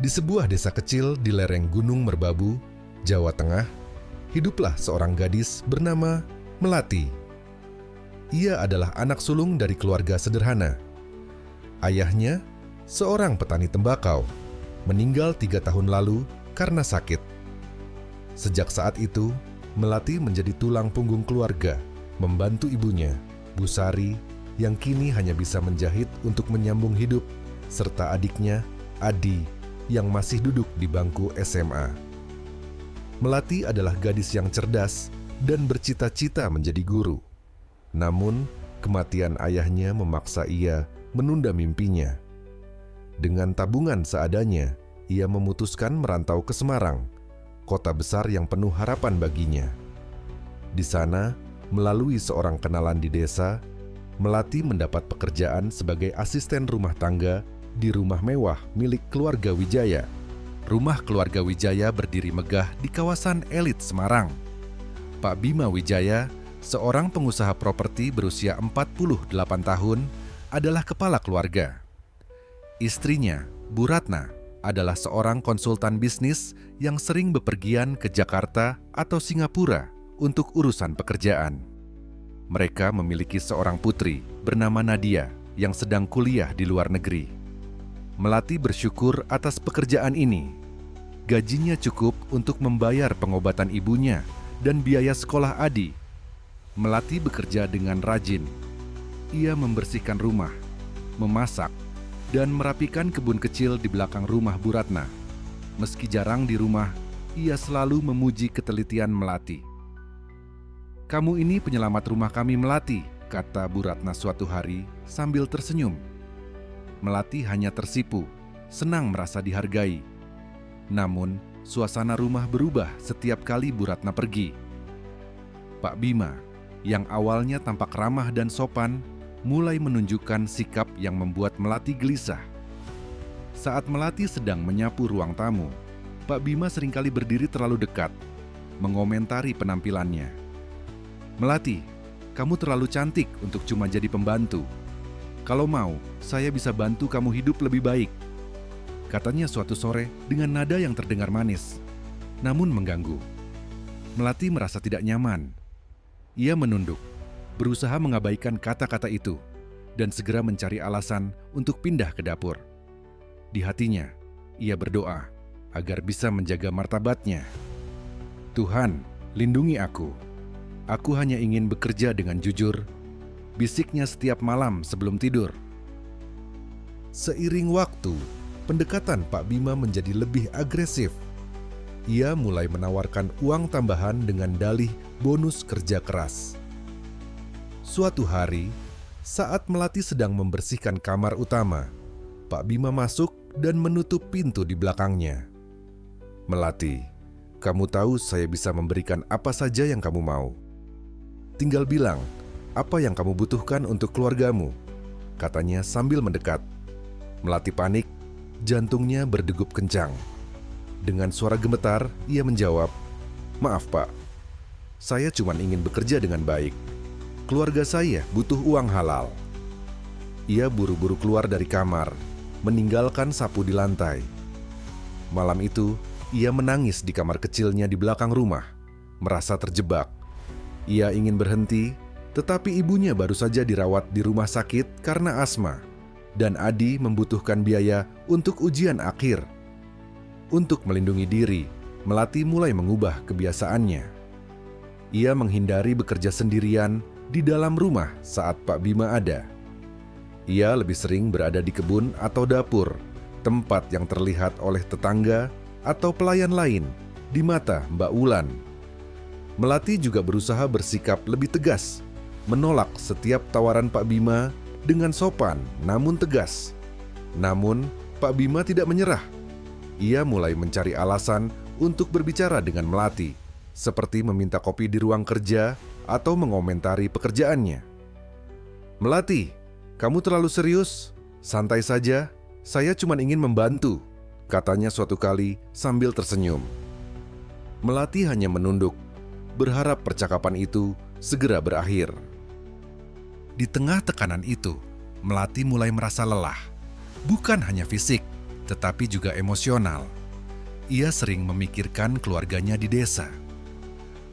Di sebuah desa kecil di lereng Gunung Merbabu, Jawa Tengah, hiduplah seorang gadis bernama Melati. Ia adalah anak sulung dari keluarga sederhana. Ayahnya, seorang petani tembakau, meninggal 3 tahun lalu karena sakit. Sejak saat itu, Melati menjadi tulang punggung keluarga, membantu ibunya, Bu Sari, yang kini hanya bisa menjahit untuk menyambung hidup, serta adiknya, Adi, yang masih duduk di bangku SMA. Melati adalah gadis yang cerdas dan bercita-cita menjadi guru. Namun, kematian ayahnya memaksa ia menunda mimpinya. Dengan tabungan seadanya, ia memutuskan merantau ke Semarang, kota besar yang penuh harapan baginya. Di sana, melalui seorang kenalan di desa, Melati mendapat pekerjaan sebagai asisten rumah tangga di rumah mewah milik keluarga Wijaya. Rumah keluarga Wijaya berdiri megah di kawasan elit Semarang. Pak Bima Wijaya, seorang pengusaha properti berusia 48 tahun, adalah kepala keluarga. Istrinya, Bu Ratna, adalah seorang konsultan bisnis yang sering bepergian ke Jakarta atau Singapura untuk urusan pekerjaan. Mereka memiliki seorang putri bernama Nadia yang sedang kuliah di luar negeri. Melati bersyukur atas pekerjaan ini. Gajinya cukup untuk membayar pengobatan ibunya dan biaya sekolah Adi. Melati bekerja dengan rajin. Ia membersihkan rumah, memasak, dan merapikan kebun kecil di belakang rumah Bu Ratna. Meski jarang di rumah, ia selalu memuji ketelitian Melati. "Kamu ini penyelamat rumah kami, Melati," kata Bu Ratna suatu hari sambil tersenyum. Melati hanya tersipu, senang merasa dihargai. Namun, suasana rumah berubah setiap kali Bu Ratna pergi. Pak Bima, yang awalnya tampak ramah dan sopan, mulai menunjukkan sikap yang membuat Melati gelisah. Saat Melati sedang menyapu ruang tamu, Pak Bima seringkali berdiri terlalu dekat, mengomentari penampilannya. "Melati, kamu terlalu cantik untuk cuma jadi pembantu. Kalau mau, saya bisa bantu kamu hidup lebih baik," katanya suatu sore dengan nada yang terdengar manis, namun mengganggu. Melati merasa tidak nyaman. Ia menunduk, berusaha mengabaikan kata-kata itu, dan segera mencari alasan untuk pindah ke dapur. Di hatinya, ia berdoa agar bisa menjaga martabatnya. "Tuhan, lindungi aku. Aku hanya ingin bekerja dengan jujur," bisiknya setiap malam sebelum tidur. Seiring waktu, pendekatan Pak Bima menjadi lebih agresif. Ia mulai menawarkan uang tambahan dengan dalih bonus kerja keras. Suatu hari, saat Melati sedang membersihkan kamar utama, Pak Bima masuk dan menutup pintu di belakangnya. "Melati, kamu tahu saya bisa memberikan apa saja yang kamu mau. Tinggal bilang, apa yang kamu butuhkan untuk keluargamu," katanya sambil mendekat. Melati panik, jantungnya berdegup kencang. Dengan suara gemetar, ia menjawab, "Maaf Pak, saya cuma ingin bekerja dengan baik. Keluarga saya butuh uang halal." Ia buru-buru keluar dari kamar, meninggalkan sapu di lantai. Malam itu, ia menangis di kamar kecilnya di belakang rumah, merasa terjebak. Ia ingin berhenti, tetapi ibunya baru saja dirawat di rumah sakit karena asma, dan Adi membutuhkan biaya untuk ujian akhir. Untuk melindungi diri, Melati mulai mengubah kebiasaannya. Ia menghindari bekerja sendirian di dalam rumah saat Pak Bima ada. Ia lebih sering berada di kebun atau dapur, tempat yang terlihat oleh tetangga atau pelayan lain di mata Mbak Wulan. Melati juga berusaha bersikap lebih tegas, menolak setiap tawaran Pak Bima dengan sopan namun tegas. Namun, Pak Bima tidak menyerah. Ia mulai mencari alasan untuk berbicara dengan Melati, seperti meminta kopi di ruang kerja atau mengomentari pekerjaannya. "Melati, kamu terlalu serius. Santai saja, saya cuma ingin membantu," katanya suatu kali sambil tersenyum. Melati hanya menunduk, berharap percakapan itu segera berakhir. Di tengah tekanan itu, Melati mulai merasa lelah. Bukan hanya fisik, tetapi juga emosional. Ia sering memikirkan keluarganya di desa.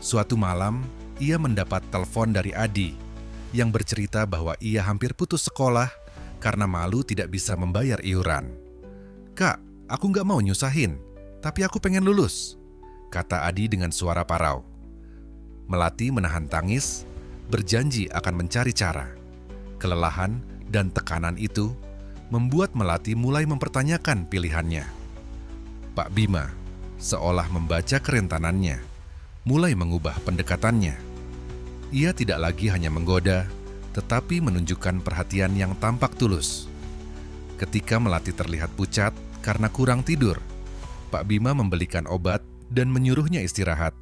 Suatu malam, ia mendapat telepon dari Adi yang bercerita bahwa ia hampir putus sekolah karena malu tidak bisa membayar iuran. "Kak, aku nggak mau nyusahin, tapi aku pengen lulus," kata Adi dengan suara parau. Melati menahan tangis, berjanji akan mencari cara. Kelelahan dan tekanan itu membuat Melati mulai mempertanyakan pilihannya. Pak Bima, seolah membaca kerentanannya, mulai mengubah pendekatannya. Ia tidak lagi hanya menggoda, tetapi menunjukkan perhatian yang tampak tulus. Ketika Melati terlihat pucat karena kurang tidur, Pak Bima membelikan obat dan menyuruhnya istirahat.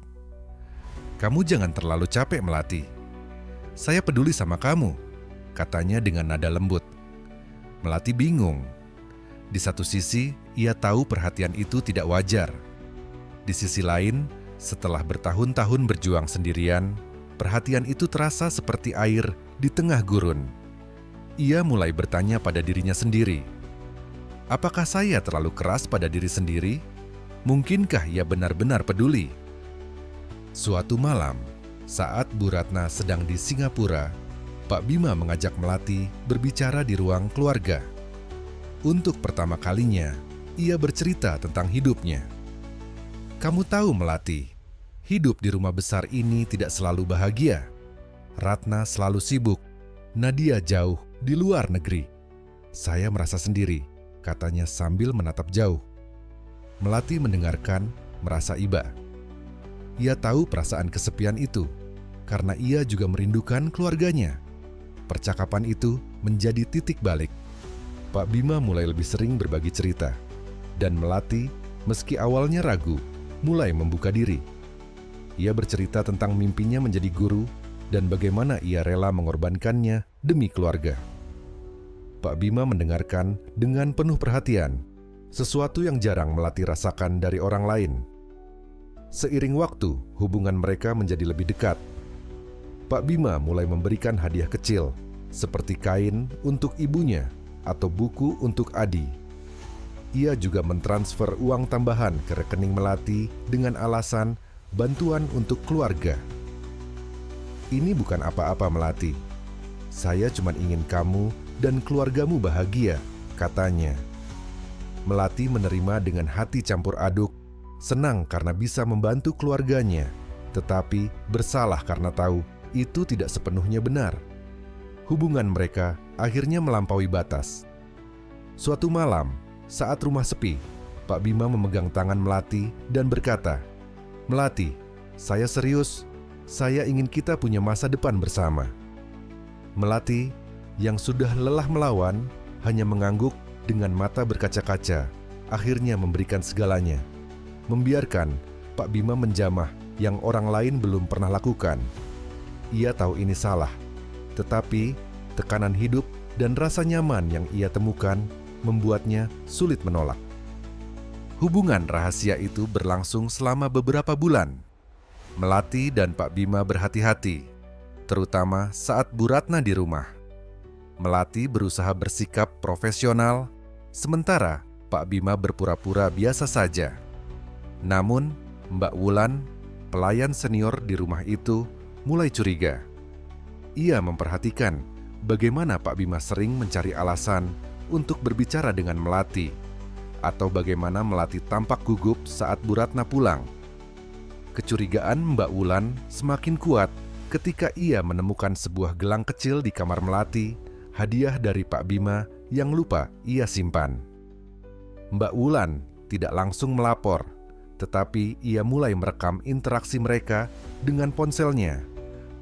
"Kamu jangan terlalu capek, Melati. Saya peduli sama kamu," katanya dengan nada lembut. Melati bingung. Di satu sisi, ia tahu perhatian itu tidak wajar. Di sisi lain, setelah bertahun-tahun berjuang sendirian, perhatian itu terasa seperti air di tengah gurun. Ia mulai bertanya pada dirinya sendiri, apakah saya terlalu keras pada diri sendiri? Mungkinkah ia benar-benar peduli? Suatu malam, saat Bu Ratna sedang di Singapura, Pak Bima mengajak Melati berbicara di ruang keluarga. Untuk pertama kalinya, ia bercerita tentang hidupnya. "Kamu tahu, Melati, hidup di rumah besar ini tidak selalu bahagia. Ratna selalu sibuk, Nadia jauh di luar negeri. Saya merasa sendiri," katanya sambil menatap jauh. Melati mendengarkan, merasa iba. Ia tahu perasaan kesepian itu, karena ia juga merindukan keluarganya. Percakapan itu menjadi titik balik. Pak Bima mulai lebih sering berbagi cerita, dan Melati, meski awalnya ragu, mulai membuka diri. Ia bercerita tentang mimpinya menjadi guru dan bagaimana ia rela mengorbankannya demi keluarga. Pak Bima mendengarkan dengan penuh perhatian, sesuatu yang jarang Melati rasakan dari orang lain. Seiring waktu, hubungan mereka menjadi lebih dekat. Pak Bima mulai memberikan hadiah kecil, seperti kain untuk ibunya atau buku untuk Adi. Ia juga mentransfer uang tambahan ke rekening Melati dengan alasan bantuan untuk keluarga. "Ini bukan apa-apa, Melati. Saya cuma ingin kamu dan keluargamu bahagia," katanya. Melati menerima dengan hati campur aduk, senang karena bisa membantu keluarganya, tetapi bersalah karena tahu itu tidak sepenuhnya benar. Hubungan mereka akhirnya melampaui batas. Suatu malam, saat rumah sepi, Pak Bima memegang tangan Melati dan berkata, "Melati, saya serius. Saya ingin kita punya masa depan bersama." Melati, yang sudah lelah melawan, hanya mengangguk dengan mata berkaca-kaca, akhirnya memberikan segalanya. Membiarkan Pak Bima menjamah yang orang lain belum pernah lakukan. Ia tahu ini salah, tetapi tekanan hidup dan rasa nyaman yang ia temukan membuatnya sulit menolak. Hubungan rahasia itu berlangsung selama beberapa bulan. Melati dan Pak Bima berhati-hati, terutama saat Bu Ratna di rumah. Melati berusaha bersikap profesional, sementara Pak Bima berpura-pura biasa saja. Namun, Mbak Wulan, pelayan senior di rumah itu, mulai curiga. Ia memperhatikan bagaimana Pak Bima sering mencari alasan untuk berbicara dengan Melati, atau bagaimana Melati tampak gugup saat Bu Ratna pulang. Kecurigaan Mbak Wulan semakin kuat ketika ia menemukan sebuah gelang kecil di kamar Melati, hadiah dari Pak Bima yang lupa ia simpan. Mbak Wulan tidak langsung melapor, tetapi ia mulai merekam interaksi mereka dengan ponselnya,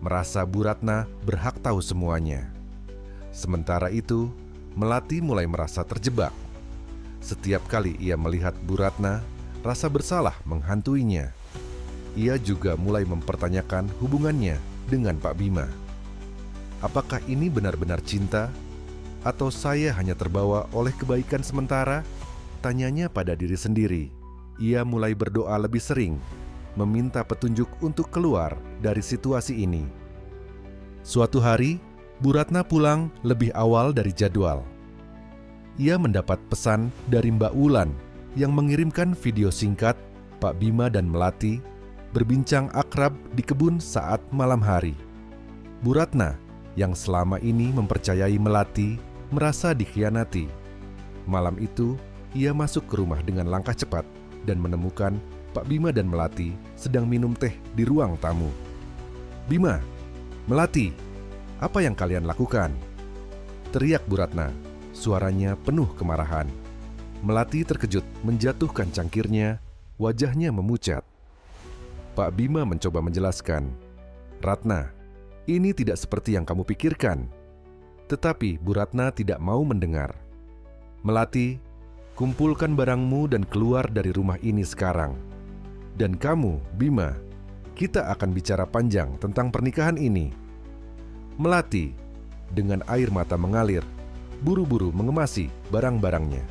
merasa Bu Ratna berhak tahu semuanya. Sementara itu, Melati mulai merasa terjebak. Setiap kali ia melihat Bu Ratna, rasa bersalah menghantuinya. Ia juga mulai mempertanyakan hubungannya dengan Pak Bima. Apakah ini benar-benar cinta? Atau saya hanya terbawa oleh kebaikan sementara? Tanyanya pada diri sendiri. Ia mulai berdoa lebih sering, meminta petunjuk untuk keluar dari situasi ini. Suatu hari, Bu Ratna pulang lebih awal dari jadwal. ia mendapat pesan dari Mbak Wulan yang mengirimkan video singkat Pak Bima dan Melati berbincang akrab di kebun saat malam hari. Bu Ratna yang selama ini mempercayai Melati merasa dikhianati. Malam itu, ia masuk ke rumah dengan langkah cepat dan menemukan Pak Bima dan Melati sedang minum teh di ruang tamu. "Bima, Melati, apa yang kalian lakukan?" teriak Bu Ratna. Suaranya penuh kemarahan. Melati terkejut menjatuhkan cangkirnya, wajahnya memucat. Pak Bima mencoba menjelaskan, "Ratna, ini tidak seperti yang kamu pikirkan." Tetapi Bu Ratna tidak mau mendengar. "Melati, kumpulkan barangmu dan keluar dari rumah ini sekarang. Dan kamu, Bima, kita akan bicara panjang tentang pernikahan ini." Melati, dengan air mata mengalir, buru-buru mengemasi barang-barangnya.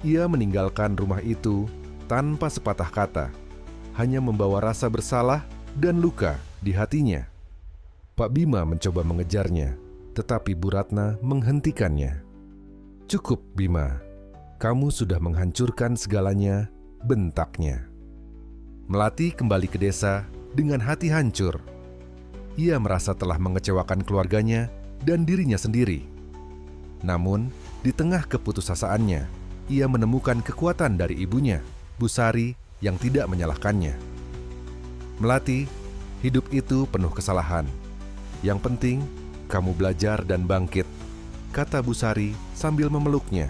Ia meninggalkan rumah itu tanpa sepatah kata, hanya membawa rasa bersalah dan luka di hatinya. Pak Bima mencoba mengejarnya, tetapi Bu Ratna menghentikannya. "Cukup, Bima. Kamu sudah menghancurkan segalanya," bentaknya. Melati kembali ke desa dengan hati hancur. Ia merasa telah mengecewakan keluarganya dan dirinya sendiri. Namun, di tengah keputusasaannya, ia menemukan kekuatan dari ibunya, Bu Sari, yang tidak menyalahkannya. "Melati, hidup itu penuh kesalahan. Yang penting, kamu belajar dan bangkit," kata Bu Sari sambil memeluknya.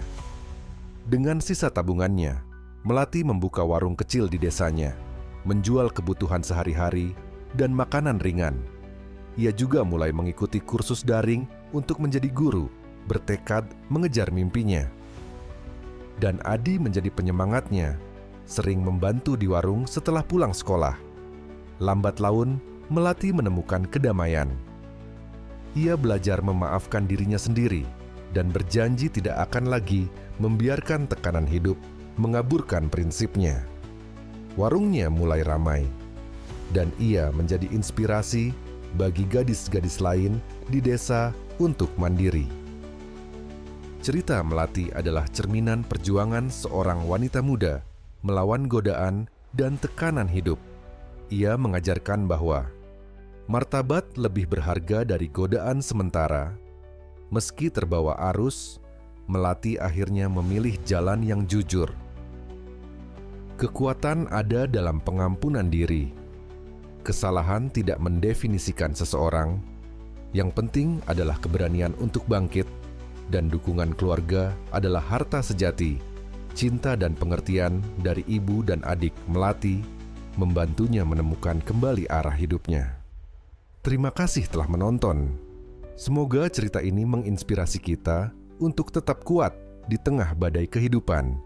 Dengan sisa tabungannya, Melati membuka warung kecil di desanya, menjual kebutuhan sehari-hari dan makanan ringan. Ia juga mulai mengikuti kursus daring untuk menjadi guru, bertekad mengejar mimpinya. Dan Adi menjadi penyemangatnya, sering membantu di warung setelah pulang sekolah. Lambat laun, Melati menemukan kedamaian. Ia belajar memaafkan dirinya sendiri dan berjanji tidak akan lagi membiarkan tekanan hidup mengaburkan prinsipnya. Warungnya mulai ramai, dan ia menjadi inspirasi bagi gadis-gadis lain di desa untuk mandiri. Cerita Melati adalah cerminan perjuangan seorang wanita muda melawan godaan dan tekanan hidup. Ia mengajarkan bahwa martabat lebih berharga dari godaan sementara. Meski terbawa arus, Melati akhirnya memilih jalan yang jujur. Kekuatan ada dalam pengampunan diri. Kesalahan tidak mendefinisikan seseorang. Yang penting adalah keberanian untuk bangkit, dan dukungan keluarga adalah harta sejati. Cinta dan pengertian dari ibu dan adik Melati membantunya menemukan kembali arah hidupnya. Terima kasih telah menonton. Semoga cerita ini menginspirasi kita untuk tetap kuat di tengah badai kehidupan.